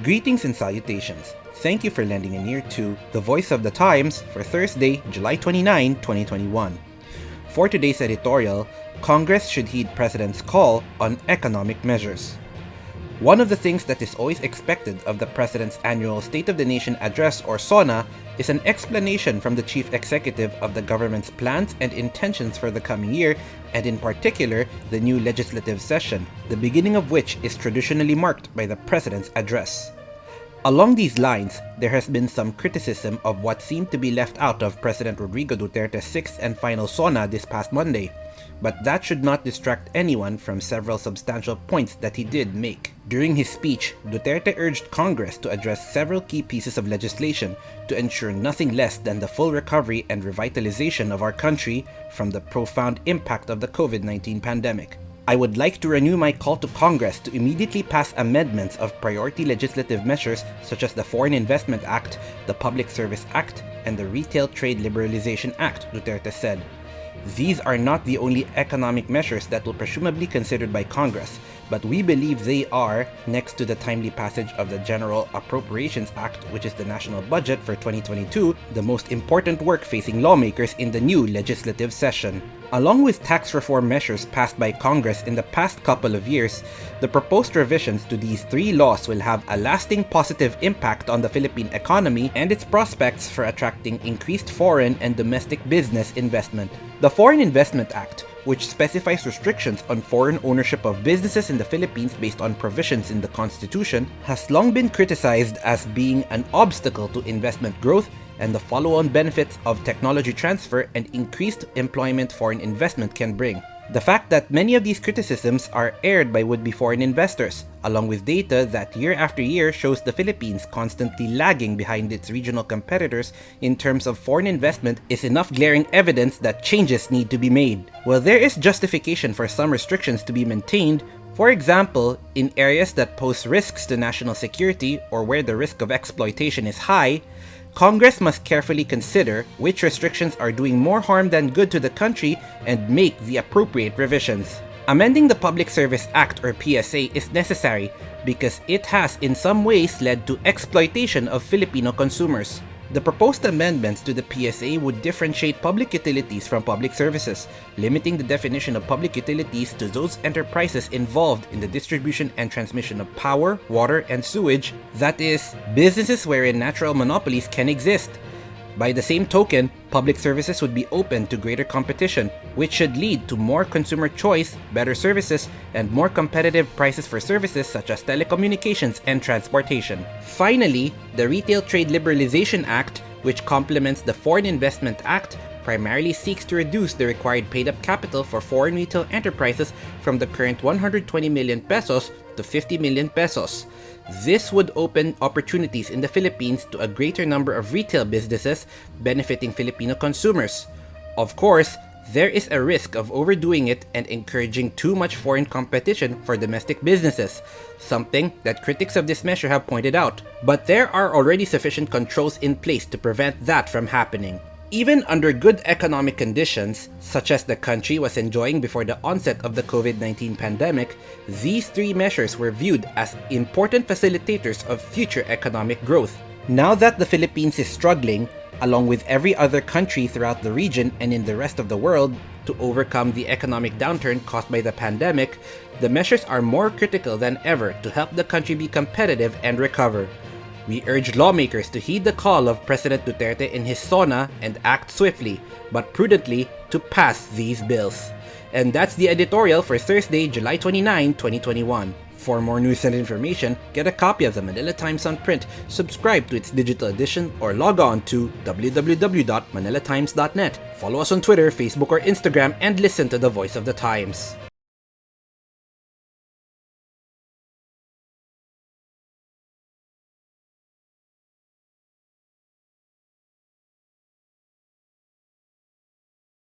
Greetings and salutations. Thank you for lending an ear to The Voice of the Times for Thursday, July 29, 2021. For today's editorial, Congress should heed President's call on economic measures. One of the things that is always expected of the President's annual State of the Nation Address or SONA is an explanation from the Chief Executive of the government's plans and intentions for the coming year, and in particular, the new legislative session, the beginning of which is traditionally marked by the President's address. Along these lines, there has been some criticism of what seemed to be left out of President Rodrigo Duterte's sixth and final SONA this past Monday, but that should not distract anyone from several substantial points that he did make. During his speech, Duterte urged Congress to address several key pieces of legislation to ensure nothing less than the full recovery and revitalization of our country from the profound impact of the COVID-19 pandemic. I would like to renew my call to Congress to immediately pass amendments of priority legislative measures such as the Foreign Investment Act, the Public Service Act, and the Retail Trade Liberalization Act, Duterte said. These are not the only economic measures that will presumably be considered by Congress, but we believe they are, next to the timely passage of the General Appropriations Act, which is the national budget for 2022, the most important work facing lawmakers in the new legislative session. Along with tax reform measures passed by Congress in the past couple of years, the proposed revisions to these three laws will have a lasting positive impact on the Philippine economy and its prospects for attracting increased foreign and domestic business investment. The Foreign Investment Act, which specifies restrictions on foreign ownership of businesses in the Philippines based on provisions in the Constitution, has long been criticized as being an obstacle to investment growth and the follow-on benefits of technology transfer and increased employment foreign investment can bring. The fact that many of these criticisms are aired by would-be foreign investors, along with data that year after year shows the Philippines constantly lagging behind its regional competitors in terms of foreign investment, is enough glaring evidence that changes need to be made. While there is justification for some restrictions to be maintained, for example, in areas that pose risks to national security or where the risk of exploitation is high, Congress must carefully consider which restrictions are doing more harm than good to the country and make the appropriate revisions. Amending the Public Service Act or PSA is necessary because it has in some ways led to exploitation of Filipino consumers. The proposed amendments to the PSA would differentiate public utilities from public services, limiting the definition of public utilities to those enterprises involved in the distribution and transmission of power, water, and sewage, that is, businesses wherein natural monopolies can exist. By the same token, public services would be open to greater competition, which should lead to more consumer choice, better services, and more competitive prices for services such as telecommunications and transportation. Finally, the Retail Trade Liberalization Act, which complements the Foreign Investment Act, primarily seeks to reduce the required paid-up capital for foreign retail enterprises from the current 120 million pesos to 50 million pesos. This would open opportunities in the Philippines to a greater number of retail businesses, benefiting Filipino consumers. Of course, there is a risk of overdoing it and encouraging too much foreign competition for domestic businesses, something that critics of this measure have pointed out. But there are already sufficient controls in place to prevent that from happening. Even under good economic conditions, such as the country was enjoying before the onset of the COVID-19 pandemic, these three measures were viewed as important facilitators of future economic growth. Now that the Philippines is struggling, along with every other country throughout the region and in the rest of the world, to overcome the economic downturn caused by the pandemic, the measures are more critical than ever to help the country be competitive and recover. We urge lawmakers to heed the call of President Duterte in his SONA and act swiftly, but prudently, to pass these bills. And that's the editorial for Thursday, July 29, 2021. For more news and information, get a copy of the Manila Times on print, subscribe to its digital edition, or log on to www.manilatimes.net. Follow us on Twitter, Facebook, or Instagram, and listen to the Voice of the Times.